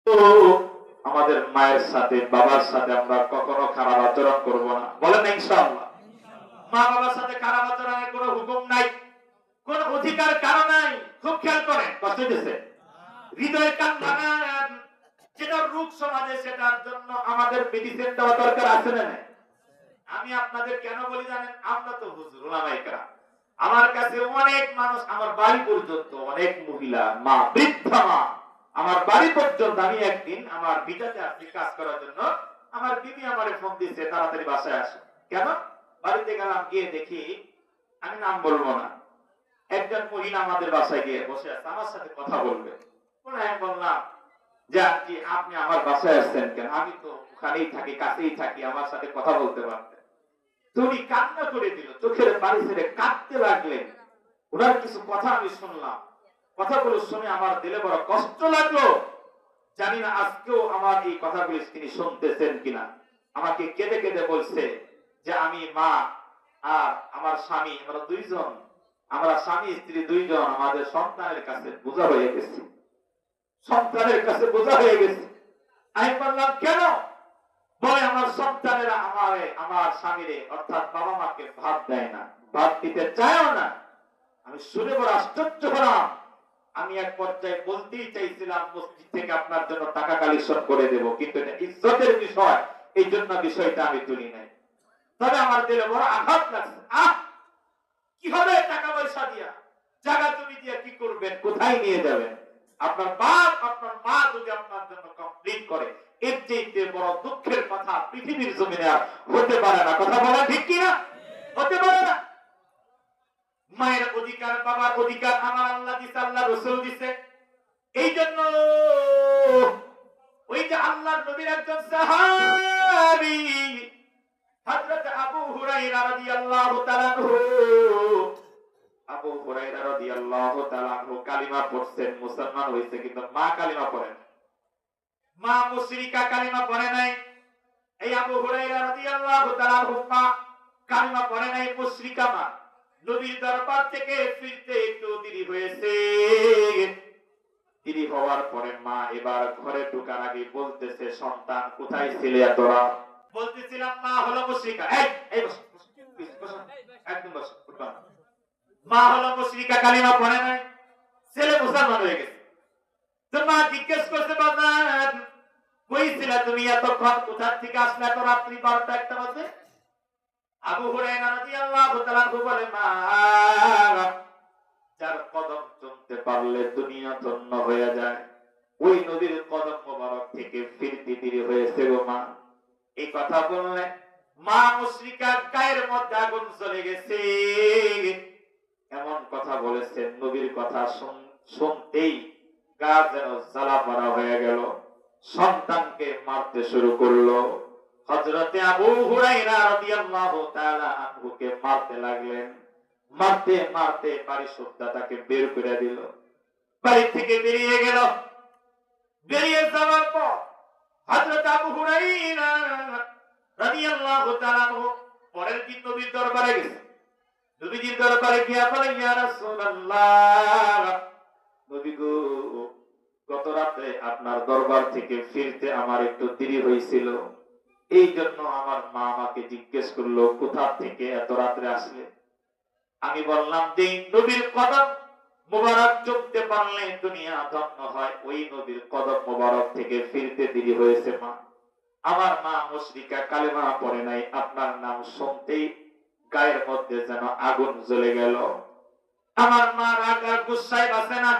আমাদের মায়ের সাথে বাবার সাথে আমরা কখনো খারাপ আচরণ করব না, বলেন ইনশাআল্লাহ। মা বাবার সাথে খারাপ আচরণের কোনো হুকুম নাই, কোন অধিকার কারো নাই। খুব খেয়াল করেন, কষ্ট দিতেছে হৃদয়ের কান ভাঙান। যেটা রোগ সমাজে, সেটার জন্য আমাদের মেডিসিন দেওয়া দরকার আছে না? আমি আপনাদের কেন বলি জানেন? আমরা তো হুজুর ওলামায়ে কেরাম, আমার কাছে অনেক মানুষ, আমার বাড়ি পর্যন্ত অনেক মহিলা মা, বৃদ্ধা মা, আমার বাড়ি পর্যন্ত। আমি একদিন আমার ভিটাতে আসছি কাজ করার জন্য, আমার বিবি আমারে ফোন দিয়েছে তাড়াতাড়ি বাসায় আসো। কেন? বাড়িতে গেলাম, গিয়ে দেখি, আমি নাম বলবো না, একজন মহিলা আমাদের বাসায় গিয়ে বসে আছে, আমার সাথে কথা বলবে। আমি বললাম যে আন্টি, আপনি আমার বাসায় আসছেন কেন? আমি তো ওখানেই থাকি, কাছেই থাকি, আমার সাথে কথা বলতে পারতেন। তুমি কান্না করে দিল, চোখের পানি ছেড়ে কাঁদতে লাগলেন। ওনার কিছু কথা আমি শুনলাম, কথাগুলো শুনে আমার দিলে বড় কষ্ট লাগলো। জানি না আজকেও আমার এই কথাগুলি তিনি শুনতেছেন কিনা। আমাকে কেঁদে কেঁদে বলছে যে আমি, মা আর আমার স্বামী, আমরা দুইজন, আমরা স্বামী স্ত্রী দুইজন আমাদের সন্তানের কাছে বোঝা হয়ে গেছি, সন্তানের কাছে বোঝা হয়ে গেছি। আমি বললাম কেন? বলে আমার সন্তানেরা আমার স্বামীরে অর্থাৎ বাবা মাকে ভাত দেয় না, ভাত দিতে চায়ও না। আমি শুনে বড় আশ্চর্য হলাম। আমি এক পর্যায়ে বলতেই চাইছিলাম মসজিদ থেকে আপনার জন্য টাকা কালেকশন করে দেব, কিন্তু এটা ইজ্জতের বিষয়, এই জন্য বিষয়টা আমি তুলি নাই। তবে আমার দিলে বড় আঘাত লাগছে। কি হবে টাকা পয়সা দিয়া? জায়গা জমি দিয়া কি করবেন? কোথায় নিয়ে যাবেন? আপনার বাপ আপনার মা যদি আপনার জন্য কমপ্লিট করে, এর চেয়ে বড় দুঃখের কথা পৃথিবীর জমিনে আর হতে পারে না। কথা বলা ঠিক কিনা? হতে পারে না। মায়ের অধিকার, বাবার অধিকার আমার আল্লাহ দিছে, আল্লাহ রাসূল দিছে। এই জন্য ওই যে আল্লাহর নবীর একজন সাহাবী হযরত আবু হুরায়রা রাদিয়াল্লাহু তাআলা আবু হুরায়রা রাদিয়াল্লাহু তাআলা কালিমা পড়ছেন, মুসলমান হয়েছে, কিন্তু মা কালিমা পড়েন, মা মুশরিকা কালিমা পড়ে নাই। এই আবু হুরায়রা রাদিয়াল্লাহু তাআলা মা কালিমা পড়ে নাই, মুশরিকা মা। নবীর দরবার থেকে ফিরতে একটু দেরি হয়েছে। দেরি হওয়ার পরে মা এবার ঘরে ঢোকার আগে বলতেছে, সন্তান কোথায় ছিলে তোরা? বলতেছিলাম মা হলো মুশরিকা। এই বস, একদম বস, উঠবা না। মা হলো মুশরিকা, কালিমা পড়ে নাই, ছেলে মুসলমান হয়ে গেছে। তো মা জিজ্ঞেস করতে, বাজান কই ছিলা তুমি এতক্ষণ? কোথা থেকে আসলে এত রাত্রি 12টা-1টা বাজে? আবু হুরায়রা রাদিয়াল্লাহু তাআলা বলে, মা যার কদম চলতে পারলে দুনিয়া ধন্য হয়ে যায়, ওই নবীর কদম মোবারক থেকে ফিরতে দেরি হয়েছে গো মা। এই কথা বললে মা মুশরিকার গায়ের মধ্যে আগুন চলে গেছে। এমন কথা বলেছেন, নবীর কথা শুনতেই গা যেন জ্বালা পড়া হয়ে গেল। সন্তানকে মারতে শুরু করলো। হযরতে আবু হুরায়রা রাদিয়াল্লাহু তাআলা আনহুকে মারতে লাগলেন। মারতে মারতে বাড়ি সুদ্ধা তাকে বের করে দিল। বাড়ি থেকে বেরিয়ে গেল। বেরিয়ে যাওয়ার পর হযরত আবু হুরায়রা রাদিয়াল্লাহু তাআলা আনহু পরের দিন নবীর দরবারে গেছে। নবীজির দরবারে গিয়া বলে, ইয়া রাসূলুল্লাহ, নবী গো, গত রাতে আপনার দরবার থেকে ফিরতে আমার একটু দেরি হয়েছিল, এই জন্য আমার মা আমাকে জিজ্ঞেস করলো কোথা থেকে এত রাত্রে আসলে। আমি বললাম যে নবীর কদম মোবারক চলতে পারলে দুনিয়া ধন্য হয়, ওই নবীর কদম মোবারক থেকে ফিরতে দেরি হয়েছে মা। আমার মা মুশরিকা, কালেমা পড়ে নাই, আপনার নাম শুনতেই গায়ের মধ্যে যেন আগুন জ্বলে গেল। আমার মা রাগ আর গুসায় বাঁচে না।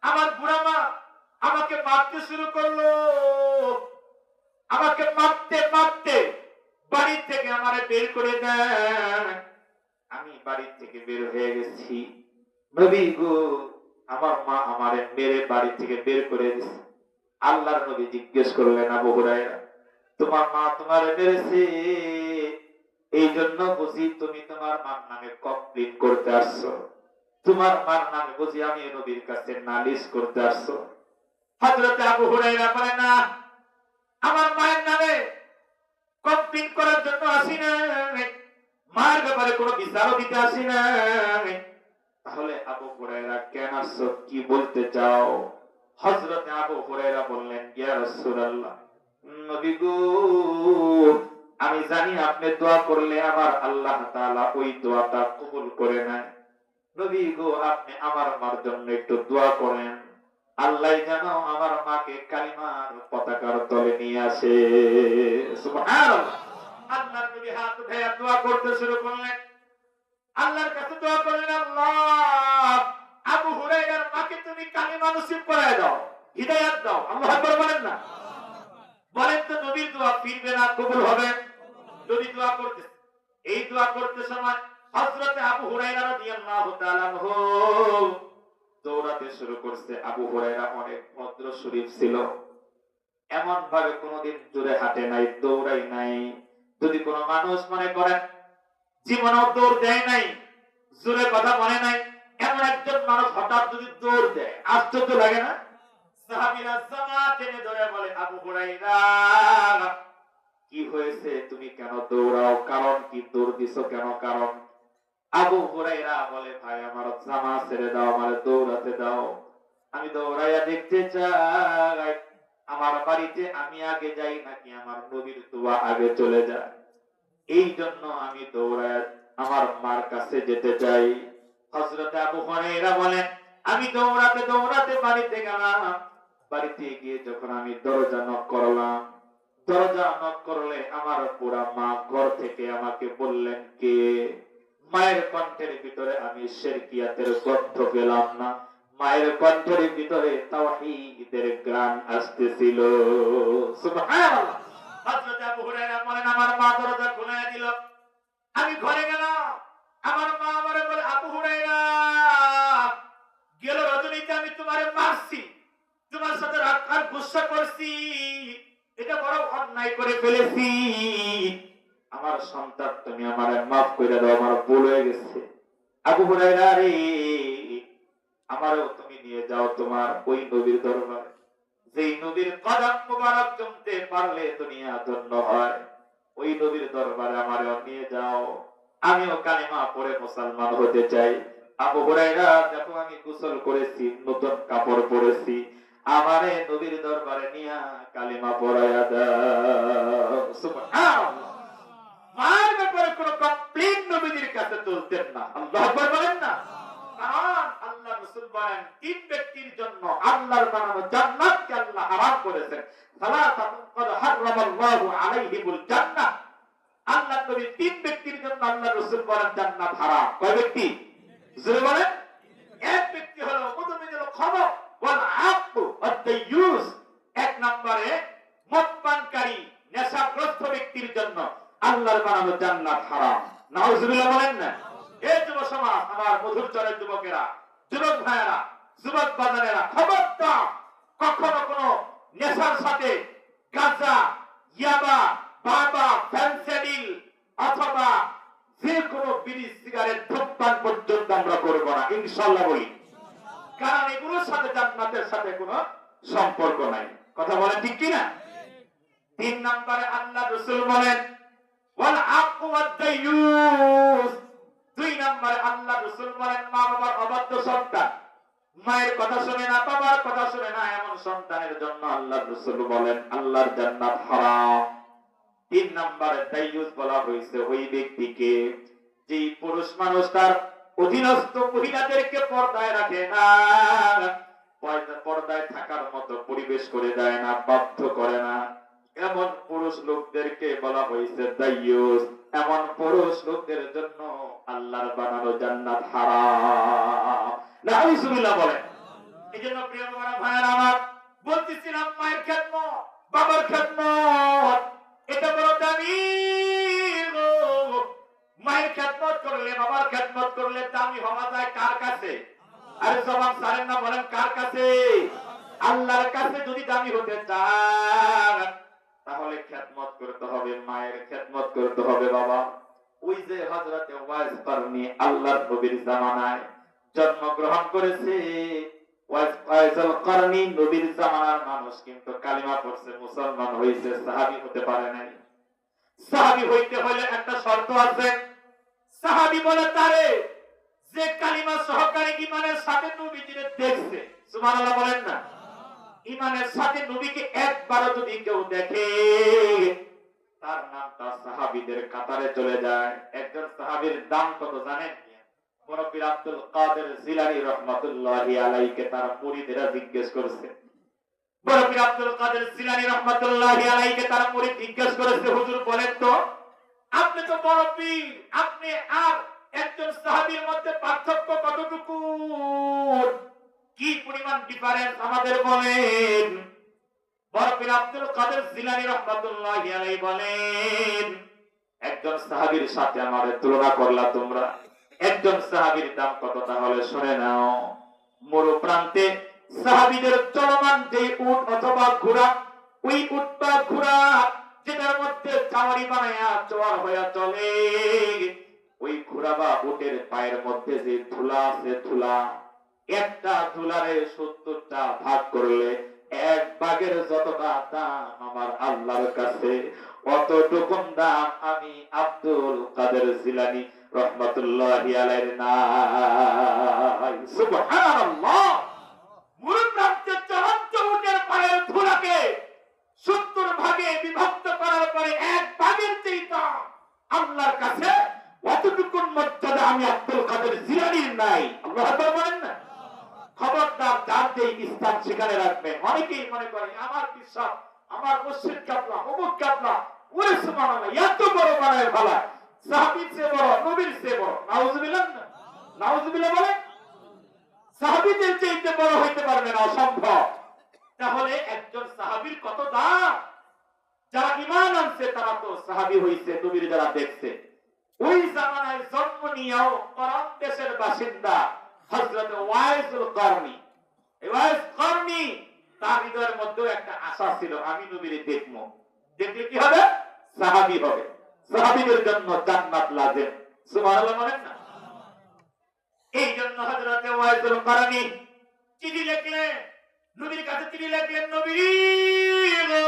আমার বুড়া মা আমাকে মারতে শুরু করলো। আমাকে মারতে মারতে বাড়ি থেকে আমারে বের করে দেয়। আমি বাড়ি থেকে বের হয়ে গেছি। নবী গো, আমার মা আমারে মেরে বাড়ি থেকে বের করে দিয়েছে। আল্লাহর নবী জিজ্ঞেস করলেন, আবু হুরায়রা, তোমার মা তোমারে মেরেছে, এই জন্য বুঝি তুমি তোমার মার নামে কমপ্লেইন করতে আসছো? তোমার মার নামে বুঝি আমি নবীর কাছে নালিশ করতে আসছো? হযরত আবু হুরায়রা বলে, না, আমার মায়ের নামে কমপ্লেইন করার জন্য আসি না, মার ব্যাপারে কোনো বিচারও দিতে আসি না। তাহলে আবু হুরায়রা কেন আসছো? কি বলতে চাও? হযরত আবু হুরায়রা বললেন, ইয়া রাসূলুল্লাহ, নবী গো, আমি জানি আপনি দোয়া করলে আমার আল্লাহ তাআলা ওই দোয়াটা কবুল করে নেয়। নবী গো, আপনি আমার মার জন্য একটু দোয়া করেন, আল্লাহ যেন আমার মাকে কালিমার পতাকার তলে নিয়ে আসে। সুবহানাল্লাহ। আল্লাহর নবী হাত উঠাইয়া দোয়া করতে শুরু করলেন, আল্লাহর কাছে দোয়া করলেন, আল্লাহ, আবু হুরায়রার মাকে তুমি কালিমা নসিব করায় দাও, হিদায়াত দাও। আল্লাহু আকবার বলেন না? বলেন তো, নবীর দোয়া ফিরবে না কবুল হবে? নবী দোয়া করতে, এই দোয়া করতে সময় হযরত আবু হুরায়রা রাদিয়াল্লাহু তাআলা আনহু দৌড়াতে শুরু করছে। আবু হুরায়রা অনেক ভদ্র শরীফ ছিল, এমন ভাবে কোনোদিন জোরে হাঁটে নাই, দৌড়াই নাই। যদি কোনো মানুষ মনে করেন জীবনেও দৌড় দেয় নাই, জোরে কথা মনে নাই, এমন একজন মানুষ হঠাৎ যদি দৌড় দেয়, আশ্চর্য লাগে না? সাহাবীরা জামা টেনে ধরে বলে, আবু হুরায়রা, কি হয়েছে, তুমি কেন দৌড়াও, কারণ কি, দৌড় দিছো কেন, কারণ? আবু হুরায়রা বলে, ভাই, আমার জামা ছেড়ে দাও, আমার দৌড়াতে দাও, আমি দৌড়াইয়া দেখতে চাই আমার বাড়িতে আমি আগে যাই নাকি আমার নবীর দোয়া আগে চলে যায়। এই জন্য আমি দৌড়ায় আমার মার কাছে যেতে চাই। হযরত আবু হুরায়রা বলেন, আমি দৌড়াতে দৌড়াতে বাড়িতে গেলাম। বাড়িতে গিয়ে যখন আমি দরজা নক করলাম, দরজা নক করলে আমার পুরা মা ঘর থেকে আমাকে বললেন, কে? মায়ের কণ্ঠের ভিতরে আমি শিরকিয়াতের গন্ধ পেলাম না, মায়ের কণ্ঠের ভিতরে তাওহীদের গান আসতেছিল। সুবহানাল্লাহ। হযরত আবু হুরায়রা বলেন, আমার মা দরজা খুলে দিল, আমি ঘরে গেলাম। আমার মা আমারে বলে, আবু হুরায়রা, গেল রজনীতে আমি তোমারে মারছি, তোমার সাথে রাগ আর গুসা করছি, এটা বড় অন্যায় করে ফেলেছি, আমার সন্তান তুমি আমারে মাফ করে দাও, আমার ভুল হয়ে গেছে। আবু হুরায়রা রে, আমারও তুমি নিয়ে যাও তোমার ওই নবীর দরবারে, যেই নবীর কদম মুবারক চুমতে পারলে দুনিয়া ধন্য হয়, ওই নবীর দরবারে আমারও নিয়ে যাও, আমিও কালিমা পড়ে মুসলমান হতে চাই। আবু হুরায়রা, দেখো আমি গোসল করেছি, নতুন কাপড় পরেছি, আমারে নবীর দরবারে নিয়া কালিমা পড়ায়া দাও। সুবহানাল্লাহ। মার ব্যাপারে কোনো কমপ্লেইন নবীর কাছে তুলতেন না। আল্লাহু আকবার বলেন না? কারণ আল্লাহ রাসূল বলেন, তিন ব্যক্তির জন্য আল্লাহর বানানো জান্নাতকে আল্লাহ হারাম করেছেন। সালাসাতুন ক্বাদ হারামাল্লাহু আলাইহিমুল জান্নাহ। আল্লাহর নবী তিন ব্যক্তির জন্য আল্লাহ রাসূল বলেন জান্নাত হারাম। কয় ব্যক্তি? জোরে বলেন। এক ব্যক্তি হলো মুদমিনুল খামর ওয়াল আক্কু ওয়াদ দায়ুস। এক নম্বরে মদ পানকারী নেশাগ্রস্ত ব্যক্তির জন্য আল্লাহর বানানো জান্নাত হারাম। নাউজুবিল্লাহ বলেন না? এই যুব সমাজ, আমার মধুর চরের যুবকেরা, যুবক ভাইয়েরা, যুবক বাজারেরা, খবরদার কখনো কোনো নেশার সাথে গাঁজা, ইয়াবা, বাবা, ফেনসিডিল অথবা যে কোনো বিড়ি সিগারেট ধূমপান পর্যন্ত আমরা করবো না, ইনশাআল্লাহ বলি। কারণ এগুলোর সাথে জান্নাতের সাথে কোনো সম্পর্ক নাই। কথা বলেন ঠিক কিনা? তিন নম্বরে আল্লাহ রাসূল বলেন, ওয়াল আক্কু ওয়াদ দায়ুস। দুই নম্বরে আল্লাহ রাসূল বলেন, মা বাবার অবাধ্য সন্তান, মায়ের কথা শুনে না, বাবার কথা শুনে না, এমন সন্তানের জন্য আল্লাহ রাসূল বলেন আল্লাহর জান্নাত হারাম। তিন নম্বরে দায়ুস বলা হয়েছে ওই ব্যক্তিকে, যে পুরুষ মানুষ তার অধীনস্থ মহিলাদেরকে পর্দায় রাখে না, পর্দায় থাকার মতো পরিবেশ করে দেয় না, বাধ্য করে না, এমন পুরুষ লোকদেরকে বলা হয়েছে দায়ুস। এমন পুরুষ লোকদের জন্য আল্লাহর বানানো জান্নাত হারাম। নাউজুবিল্লাহ বলেন। এইজন্য প্রিয় ভাইয়েরা আমার, বলতেছিলাম মায়ের খেদমত, বাবার খেদমত, এটা বড় দামি। মায়ের খেদমত করলে, বাবার খেদমত করলে দামি হওয়া যায় কার কাছে? আরে জবান ছাড়েন না, বলেন কার কাছে? আল্লাহর কাছে যদি দামি হতে চান তাহলে খেদমত করতে হবে, মায়ের খেদমত করতে হবে। বাবা, ওই যে হযরত ওয়াইস কারনী আল্লাহর নবীর জামানায় জন্মগ্রহণ করেছে, ওয়াইসুল কারনী নবীর জামানার মানুষ, কিন্তু কালিমা পড়ছে, মুসলমান হয়েছে, সাহাবী হতে পারে নাই। সাহাবী হইতে হলে একটা শর্ত আছে। সাহাবী বলে তারে যে কালিমা সহকারে ঈমানের সাথে নবীজিরে দেখছে। সুবহানাল্লাহ বলেন না? ইমানের সাথে নবীকে একবারও যদি কেউ দেখে তার নামটা সাহাবীদের কাতারে চলে যায়। একজন সাহাবীর দাম কত জানেন? মুরব্বী আব্দুল কাদের জিলানী রাহমাতুল্লাহি আলাইহিকে তার মুরিদরা জিজ্ঞেস করছে, মুরব্বী আব্দুল কাদের জিলানী রাহমাতুল্লাহি আলাইহিকে তার মুরিদ জিজ্ঞেস করেছে, হুজুর বলেন তো আপনি তো মুরব্বী, আপনি আর একজন সাহাবীর মধ্যে পার্থক্য কতটুকু, কি পরিমাণ ডিফারেন্স আমাদের বলেন। মুরব্বী আব্দুল কাদের জিলানী রাহমাতুল্লাহি আলাইহি বলেন, একজন সাহাবীর সাথে আমাদের তুলনা করলা তোমরা, একজন সাহাবীর দাম কত তাহলে শুনে নাও। মরু প্রান্তে সাহাবীদের চলমান যে উট অথবা ঘোড়া, ওই উট বা ঘোড়া যেটার মধ্যে চাওয়ারি বানায়া চোয়ার হয়ে চলে, ওই ঘোড়া বা উটের পায়ের মধ্যে যে ধুলা আছে, ধুলা একটা ধুলারে 70টা ভাগ করলে এক ভাগের যতটা দাম আমার আল্লাহর কাছে, অতটুকু দাম আমি আব্দুল কাদের জিলানী রাহমাতুল্লাহি আলাইহির নাই। সুবহানাল্লাহ। মুরুব্বাতে চলাচল উটের পায়ের ধুলাকে 70 ভাগে বিভক্ত করার পরে এক ভাগের চেয়ে দাম আল্লাহর কাছে, অতটুকু মর্যাদা আমি আব্দুল কাদের জিলানীর নাই। আল্লাহু আকবার বলেন না। খবরদার, যার যে ইসলাম সেখানে রাখবেন। অনেকেই মনে করে আমার বিশ্বাস, আমার মুর্শিদ কাবলা, অমুক কাবলা, ওরে সুবহানাল্লাহ, এত বড় বানায় ভালা, সাহাবীর চেয়ে বড়, নবীর চেয়ে বড়। নাউজুবিল্লাহ, নাউজুবিল্লাহ বলেন। সাহাবীদের চেয়ে বড় হইতে পারবে না, অসম্ভব। তাহলে একজন সাহাবীর কত দাম। যারা ঈমান আনছে তারা তো সাহাবী হইছে, নবীর যারা দেখছে। ওই জামানায় জন্ম নিয়েও করম দেশের বাসিন্দা হযরত ওয়াইসুল করনি, ওয়াইস করনি, তার হৃদয়ের মধ্যেও একটা আশা ছিল, আমি নবীরে দেখবো, দেখলে কি হবে? সাহাবী হবে। সাহাবীদের জন্য জান্নাত লাজিম। সুবহানাল্লাহ বলেন না। এই জন্য হযরত ওয়াইসুল করনি চিঠি লিখলেন, নবীর কাছে চিঠি লিখলেন, নবী গো,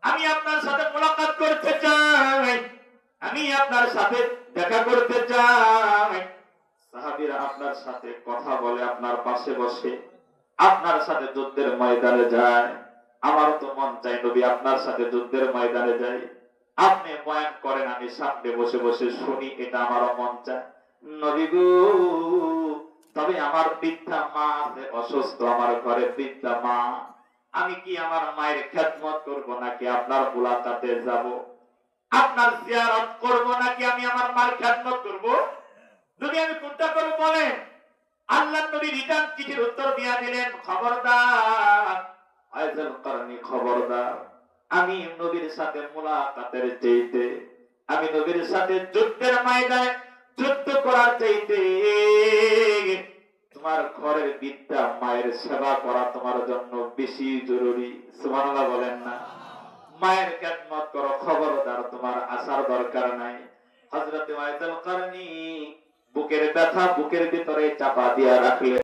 আমি আপনার সাথে মুলাকাত করতে চাই, আমি আপনার সাথে দেখা করতে চাই। সাহাবীরা আপনার সাথে কথা বলে, আপনার পাশে বসে, আপনার সাথে যুদ্ধের ময়দানে যায়। আমারও তো মন চাই নবী আপনার সাথে যুদ্ধের ময়দানে যাই, আপনি বয়ান করেন, আমি সামনে বসে বসে শুনি, এটা আমারও মন চায় নবী গো। তবে আমার বৃদ্ধা মা আছে, অসুস্থ, আমার ঘরে বৃদ্ধা মা, আমি কি আমার মায়ের খেদমত করব নাকি আপনার মুলাকাতে যাব, আপনার জিয়ারত করব নাকি আমি আমার মায়ের খেদমত করব? যদি আমি কোনটা করব বলেন। আল্লাহ নবী রিটার্ন চিঠির উত্তর দিয়া দিলেন, খবরদার ওয়াইসুল করনি, খবরদার, আমি নবীর সাথে মুলাকাতের চাইতে, আমি নবীর সাথে যুদ্ধের ময়দানে যুদ্ধ করার চাইতে তোমার ঘরের বৃদ্ধা মায়ের সেবা করা তোমার জন্য বেশি জরুরি। সুবহানাল্লাহ বলেন না। মায়ের খেদমত করো, খবরদার, তোমার আসার দরকার নাই। হযরত ওয়াইসুল করনি বুকের ব্যথা বুকের ভিতরে চাপা দিয়া রাখলে